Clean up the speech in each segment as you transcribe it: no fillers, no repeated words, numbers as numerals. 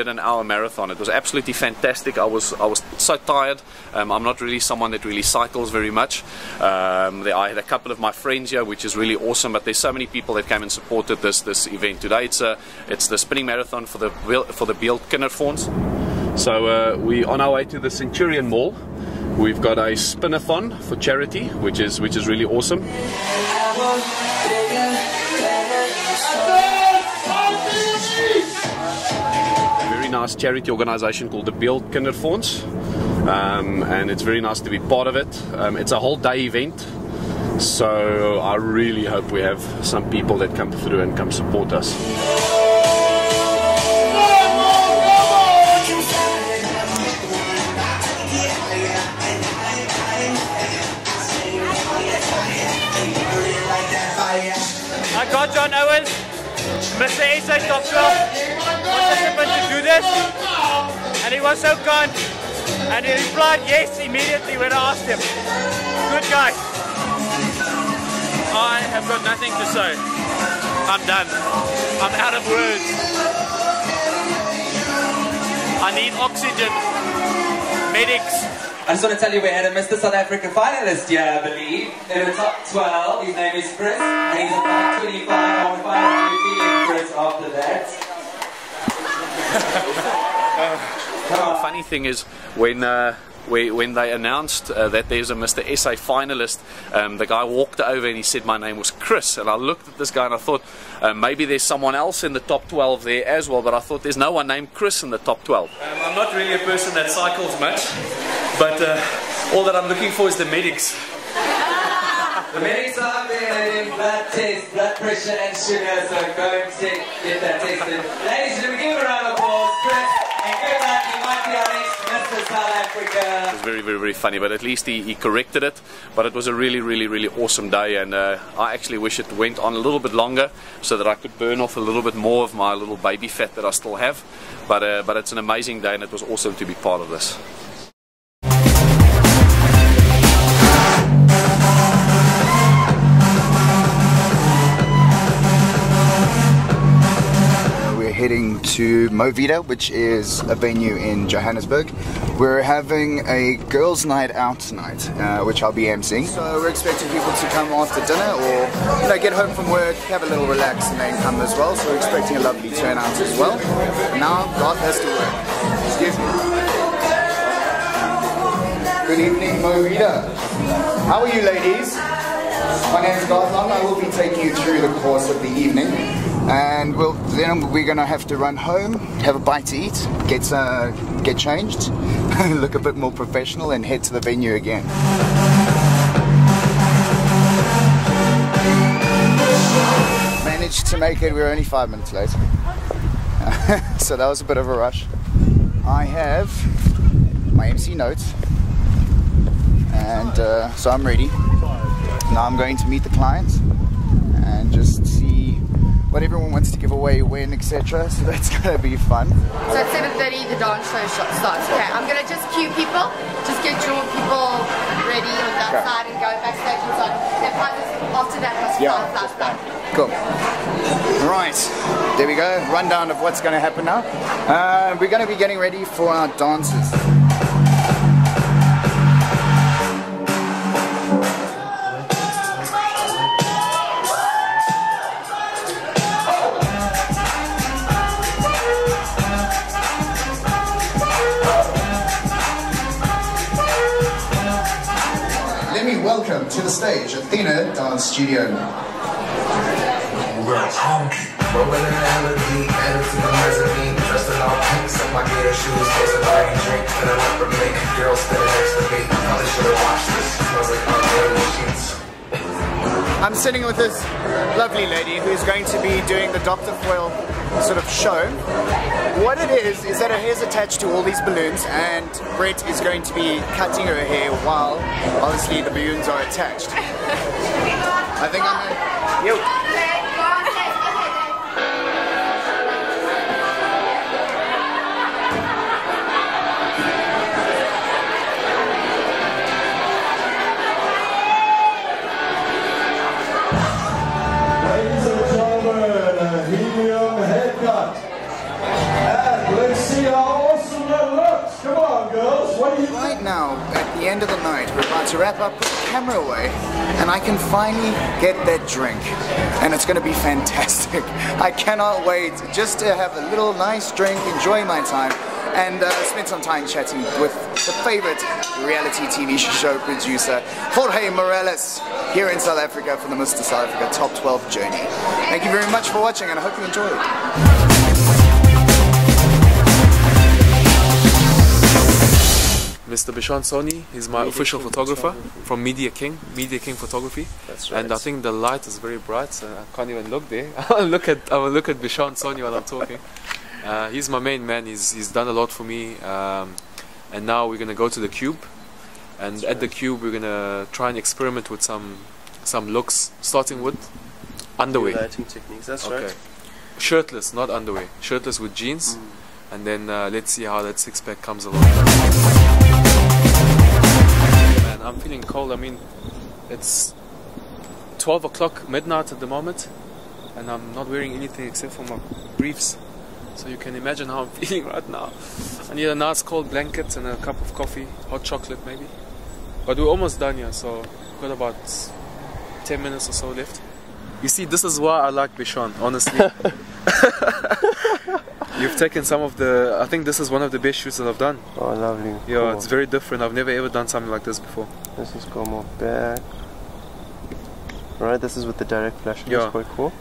did an hour marathon. It was absolutely fantastic. I was so tired. I'm not really someone that really cycles very much. I had a couple of my friends here, which is really awesome, but there's so many people that came and supported this event today. It's the spinning marathon for the Beeld Kinderfonds. So we're on our way to the Centurion Mall. We've got a spinathon for charity, which is really awesome. Very nice charity organization called the Beeld Kinderfonds, and it's very nice to be part of it. It's a whole day event, so I really hope we have some people that come through and come support us. I got John Owens, Mr. SA Top 12, participant to do this, and he was so kind, and he replied yes immediately when I asked him. Good guy. I have got nothing to say. I'm done. I'm out of words. I need oxygen. Medics. I just want to tell you we had a Mr. South Africa finalist here, I believe, in the top 12. His name is Chris, and he's at 525. I want to find out how you're feeling, Chris, after that. The funny thing is, when they announced that there's a Mr. SA finalist, the guy walked over and he said my name was Chris, and I looked at this guy and I thought maybe there's someone else in the top 12 there as well, but I thought there's no one named Chris in the top 12. I'm not really a person that cycles much, but all that I'm looking for is the medics. The medics are doing blood tests, blood pressure and sugar, so go and get that tested. Ladies and gentlemen, give a round of applause, Chris, and good luck, you might be our next Mr. South Africa. It was very, very, very funny, but at least he corrected it. But it was a really, really, really awesome day, and I actually wish it went on a little bit longer so that I could burn off a little bit more of my little baby fat that I still have. But it's an amazing day, and it was awesome to be part of this. Heading to Movida, which is a venue in Johannesburg. We're having a girls' night out tonight, which I'll be emceeing. So we're expecting people to come after dinner, or get home from work, have a little relax, and then come as well. So we're expecting a lovely turnout as well. Now Garth has to work. Excuse me. Good evening, Movida. How are you, ladies? My name is Garth. I will be taking you through the course of the evening. And then we're going to have to run home, have a bite to eat, get changed, look a bit more professional, and head to the venue again. Managed to make it. We're only 5 minutes late. So that was a bit of a rush. I have my MC notes, and so I'm ready. Now I'm going to meet the clients and just see what everyone wants to give away, when, etc. So that's going to be fun. So at 7:30 the dance show starts. Okay, I'm going to just cue people, just get your people ready on that side and go backstage and so on. Then after that, flashback. Cool. Right, there we go. Rundown of what's going to happen now. We're going to be getting ready for our dances. Welcome to the stage, Athena Dance Studio. Rolling in melody, added to the mezzanine, dressed in all pink, some my gear shoes, case of green drink, and a leopard mink, girl standing next to me, probably should have watched this, smells like unreal sheets. I'm sitting with this lovely lady who's going to be doing the Dr. Foil sort of show. What it is that her hair's attached to all these balloons, and Brett is going to be cutting her hair while obviously the balloons are attached. I think I'm gonna... Yo. Ladies and gentlemen, a helium headcut. And let's see right now, at the end of the night, we're about to wrap up, put the camera away, and I can finally get that drink. And it's going to be fantastic. I cannot wait just to have a little nice drink, enjoy my time, and spend some time chatting with the favorite reality TV show producer, Jorge Morales, here in South Africa for the Mr. South Africa Top 12 journey. Thank you very much for watching, and I hope you enjoy it. Mr. Bishan Soni, he's my official photographer from Media King Photography. That's right. And I think the light is very bright, so I can't even look there. I will look at Bishan Soni while I'm talking. He's my main man. He's done a lot for me. And now we're gonna go to the Cube, and at the Cube we're gonna try and experiment with some looks, starting with underwear. Lighting techniques. That's right. Shirtless, not underwear. Shirtless with jeans. And then let's see how that six-pack comes along. Man, I'm feeling cold. I mean, it's 12 o'clock midnight at the moment, and I'm not wearing anything except for my briefs. So you can imagine how I'm feeling right now. I need a nice cold blanket and a cup of coffee, hot chocolate maybe. But we're almost done here, so we've got about 10 minutes or so left. You see, this is why I like Bishan, honestly. You've taken some of the... I think this is one of the best shoots that I've done. Oh, lovely. Yeah, cool. It's very different. I've never ever done something like this before. Let's just go more back. Alright, this is with the direct flash. Yeah. That's quite cool.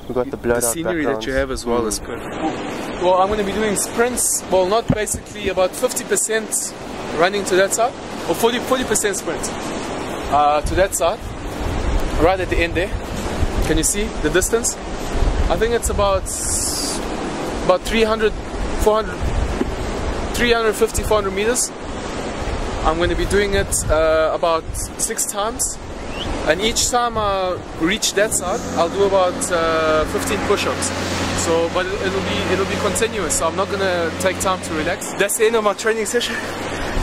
We've got the blurred The out scenery that you have as well is perfect. Well, I'm going to be doing sprints. Well, not basically, about 50% running to that side. Or 40% sprint to that side. Right at the end there. Can you see the distance? I think it's about 350, 400 meters. I'm going to be doing it about 6 times, and each time I reach that side I'll do about 15 push-ups. So, but it'll be continuous, so I'm not going to take time to relax. That's the end of my training session,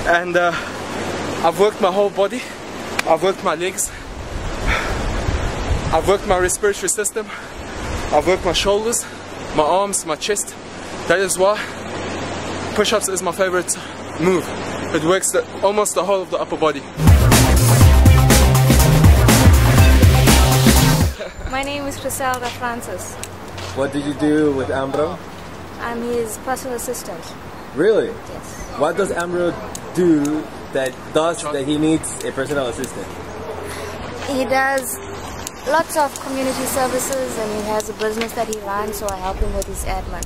and I've worked my whole body. I've worked my legs, I've worked my respiratory system, I've worked my shoulders, my arms, my chest. That is why push-ups is my favorite move. It works almost the whole of the upper body. My name is Griselda Francis. What did you do with Amro? I'm his personal assistant. Really? Yes. What does Amro do that he needs a personal assistant? He does lots of community services, and he has a business that he runs, so I help him with his admin.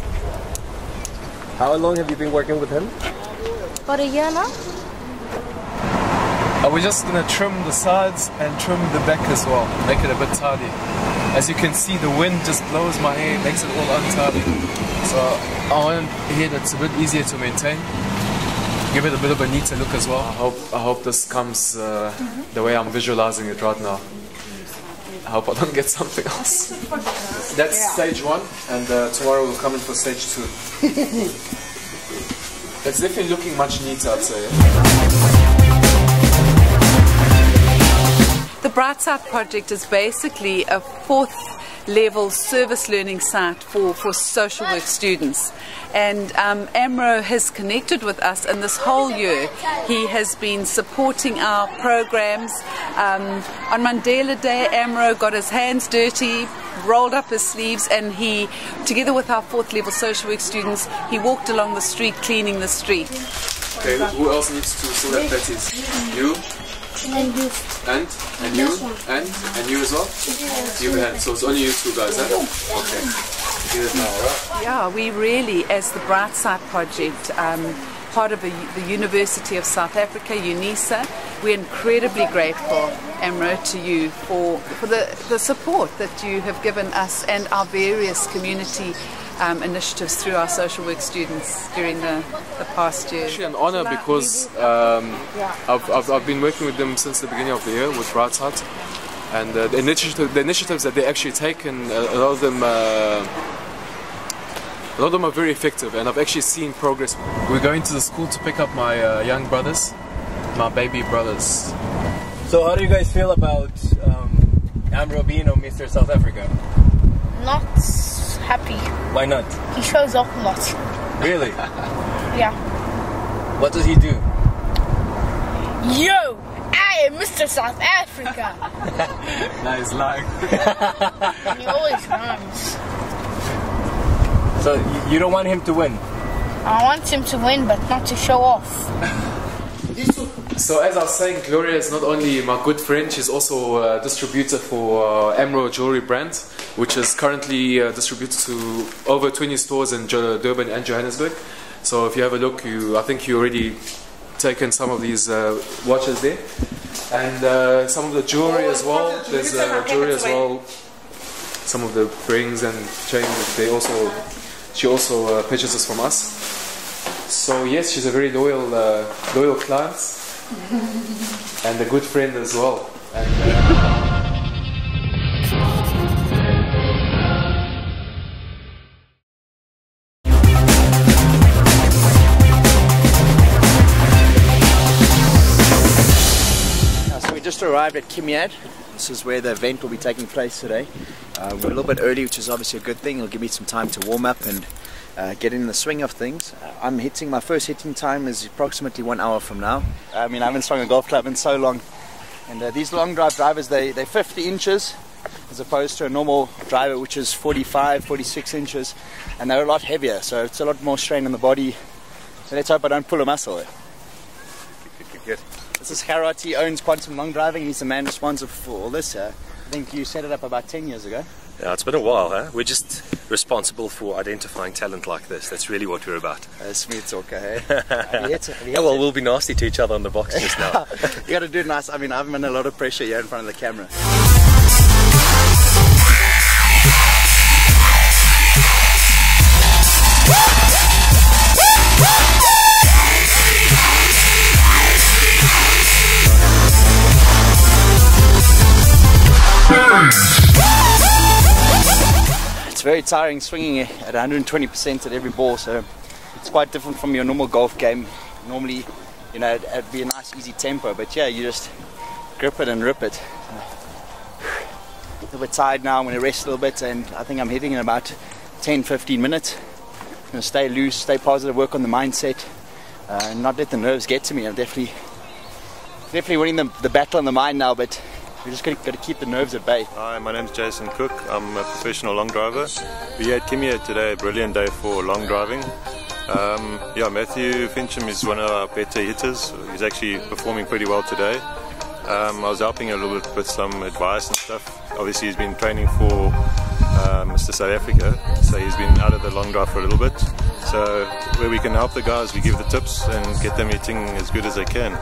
How long have you been working with him? About a year now. We're just going to trim the sides and trim the back as well, make it a bit tidy. As you can see, the wind just blows my hair, makes it all untidy. So I want hair that's a bit easier to maintain, give it a bit of a neater look as well. I hope this comes the way I'm visualizing it right now. I hope I don't get something else. That's stage 1, and tomorrow we'll come in for stage 2. It's definitely looking much neater, I'd say. The Brightside project is basically a 4th level service learning site for social work students, and Amro has connected with us, and this whole year he has been supporting our programs. On Mandela Day, Amro got his hands dirty, rolled up his sleeves, and he, together with our 4th level social work students, he walked along the street cleaning the street. Okay, who else needs to sort that patties? You? And you. And you? And you as well? Yes. You and so it's only you 2 guys, huh? Okay. Do it now, right? Yeah, we really, as the Brightside project, part of the University of South Africa, UNISA, we're incredibly grateful, Amro, to you for the support that you have given us and our various community initiatives through our social work students during the past year. Actually an honor, because I've been working with them since the beginning of the year with Brightside, and the initiatives that they actually take, and a lot of them are very effective, and I've actually seen progress. We're going to the school to pick up my young brothers, my baby brothers. So how do you guys feel about Amro being on Mr. South Africa? Not happy. Why not? He shows off a lot. Really? Yeah. What does he do? Yo, I am Mr. South Africa. Nice line. And he always rhymes. So you don't want him to win? I want him to win, but not to show off. So as I was saying, Gloria is not only my good friend, she's also a distributor for Amro jewelry brand, which is currently distributed to over 20 stores in Durban and Johannesburg. So if you have a look, I think you already taken some of these watches there, and some of the jewelry as well. There's jewelry as well. Some of the rings and chains. She also purchases from us. So yes, she's a very loyal client and a good friend as well. So we just arrived at Kimyad. This is where the event will be taking place today. We're a little bit early, which is obviously a good thing. It'll give me some time to warm up and get in the swing of things. My first hitting time is approximately 1 hour from now. I mean, I haven't swung a golf club in so long. And these long drive drivers, they're 50 inches as opposed to a normal driver, which is 45, 46 inches. And they're a lot heavier, so it's a lot more strain on the body. So let's hope I don't pull a muscle there. Good. This is Garth. He owns Quantum Long Driving. He's the man responsible for all this. I think you set it up about 10 years ago. Yeah, it's been a while, huh? We're just responsible for identifying talent like this. That's really what we're about. Smooth talker, hey? Yeah, well, we'll be nasty to each other on the box just now. You got to do it nice. I mean, I'm under a lot of pressure here in front of the camera. It's very tiring swinging at 120% at every ball, so it's quite different from your normal golf game. Normally, you know, it'd be a nice easy tempo, but yeah, you just grip it and rip it. A little bit tired now. I'm going to rest a little bit, and I think I'm hitting in about 10-15 minutes. I'm going to stay loose, stay positive, work on the mindset, and not let the nerves get to me. I'm definitely winning the battle on the mind now, but we just got to keep the nerves at bay. Hi, my name's Jason Cook. I'm a professional long driver. We're here at Kimyad today, a brilliant day for long driving. Yeah, Matthew Fincham is one of our better hitters. He's actually performing pretty well today. I was helping a little bit with some advice and stuff. Obviously he's been training for Mr. South Africa, so he's been out of the long drive for a little bit. So where we can help the guys, we give the tips and get them hitting as good as they can.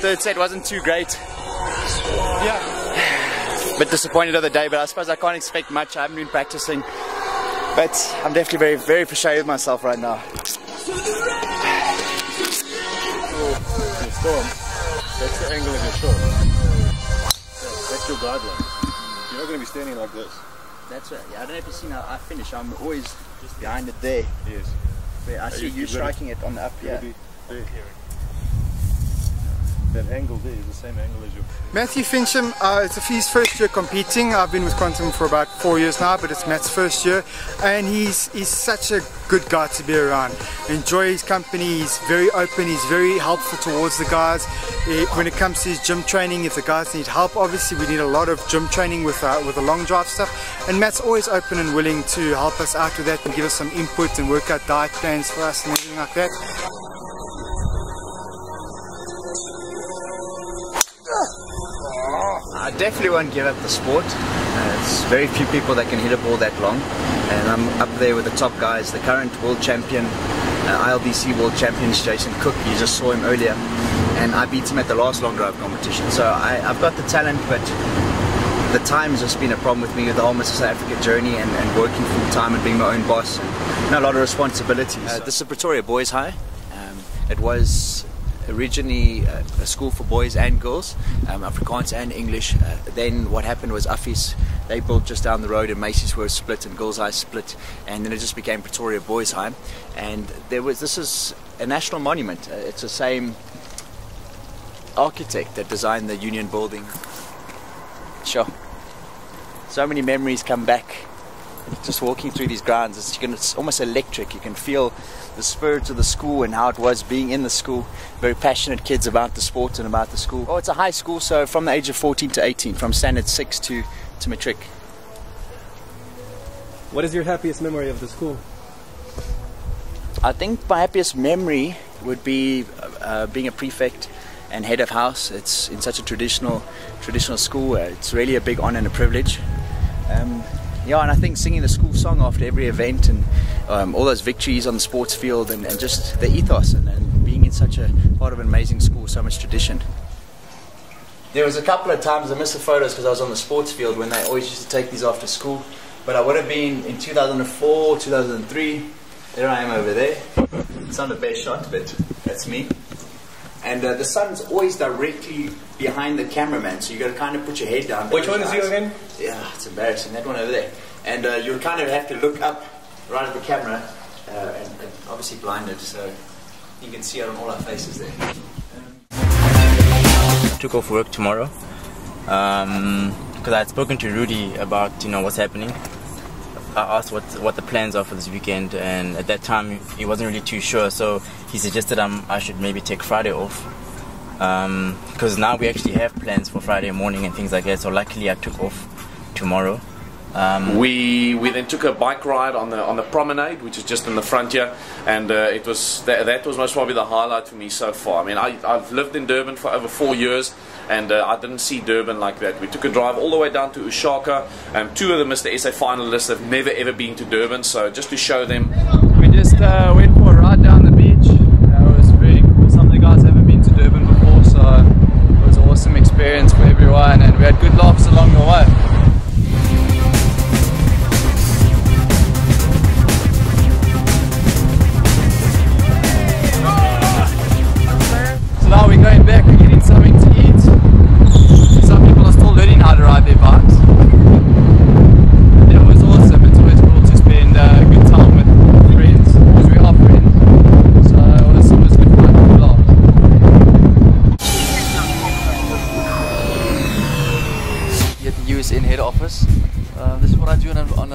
Third set wasn't too great. Yeah. Bit disappointed the other day, but I suppose I can't expect much. I haven't been practicing, but I'm definitely very, very frustrated with myself right now. Storm, that's the angle of your shot. That's your guideline. You're not going to be standing like this. That's right. Yeah, I don't know if you've seen how I finish. I'm always just behind it there. Yes. Where I see you striking it on the up here. There. That angle there is the same angle as your... Matthew Fincham, it's his first year competing. I've been with Quantum for about 4 years now, but it's Matt's first year, and he's such a good guy to be around. Enjoy his company. He's very open, he's very helpful towards the guys. When it comes to his gym training, if the guys need help, obviously we need a lot of gym training with the long drive stuff, and Matt's always open and willing to help us out with that and give us some input and work out diet plans for us and everything like that. I definitely won't give up the sport. It's very few people that can hit a ball that long, and I'm up there with the top guys. The current world champion, ILDC world champion is Jason Cook. You just saw him earlier, and I beat him at the last long drive competition. So I've got the talent, but the time's just been a problem with me with the whole Mr. South Africa journey and working full time and being my own boss, and a lot of responsibilities. This is Pretoria Boys High. It was originally a school for boys and girls, Afrikaans and English. Then what happened was Affis they built just down the road, and Macy'sworth split and Girls High split, and then it just became Pretoria Boys High. And this is a national monument. It's the same architect that designed the Union Building. Sure. So many memories come back just walking through these grounds. It's almost electric. You can feel the spirit of the school and how it was being in the school. Very passionate kids about the sport and about the school. Oh, it's a high school, so from the age of 14 to 18, from standard 6 to matric. What is your happiest memory of the school? I think my happiest memory would be being a prefect and head of house. It's in such a traditional school. It's really a big honor and a privilege. Yeah, and I think singing the school song after every event, and all those victories on the sports field, and just the ethos, and being in such a part of an amazing school, so much tradition. There was a couple of times I missed the photos because I was on the sports field when they always used to take these after school, but I would have been in 2004, 2003. There I am over there. It's not the best shot, but that's me. And the sun's always directly behind the cameraman, so you got to kind of put your head down. Which one is you again? Yeah, it's embarrassing. That one over there. And you kind of have to look up right at the camera, and obviously blinded, so you can see it on all our faces there. Took off work tomorrow because I had spoken to Rudi about what's happening. I asked what the plans are for this weekend, and at that time he wasn't really too sure, so he suggested I should maybe take Friday off, because now we actually have plans for Friday morning and things like that, so luckily I took off tomorrow. We then took a bike ride on the promenade, which is just in the front here, and that was most probably the highlight for me so far. I mean, I've lived in Durban for over 4 years, and I didn't see Durban like that. We took a drive all the way down to Ushaka, and 2 of the Mr. SA finalists have never ever been to Durban, so just to show them. We just went for a ride down the beach. It was really cool. Some of the guys haven't been to Durban before, so it was an awesome experience for everyone, and we had good laughs along the way. Now we're going back, we're getting something to eat. Some people are still learning how to ride their bikes. It was awesome. It's always cool to spend a good time with friends, because we are friends. So it was good fun, good laugh. At the USN head office. This is what I do on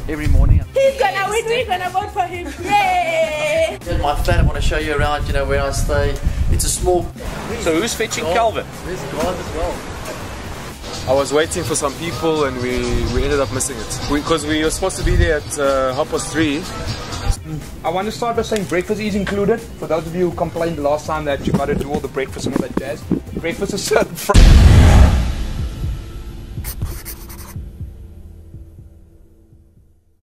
every morning. He's gonna win, we're gonna vote for him. Yay! Here's my flat. I want to show you around, where I stay. It's a small... So who's fetching Calvin? There's Garth as well. I was waiting for some people, and we ended up missing it. Because we were supposed to be there at 3:30. I want to start by saying breakfast is included. For those of you who complained the last time that you got to do all the breakfast and all that jazz, breakfast is served from...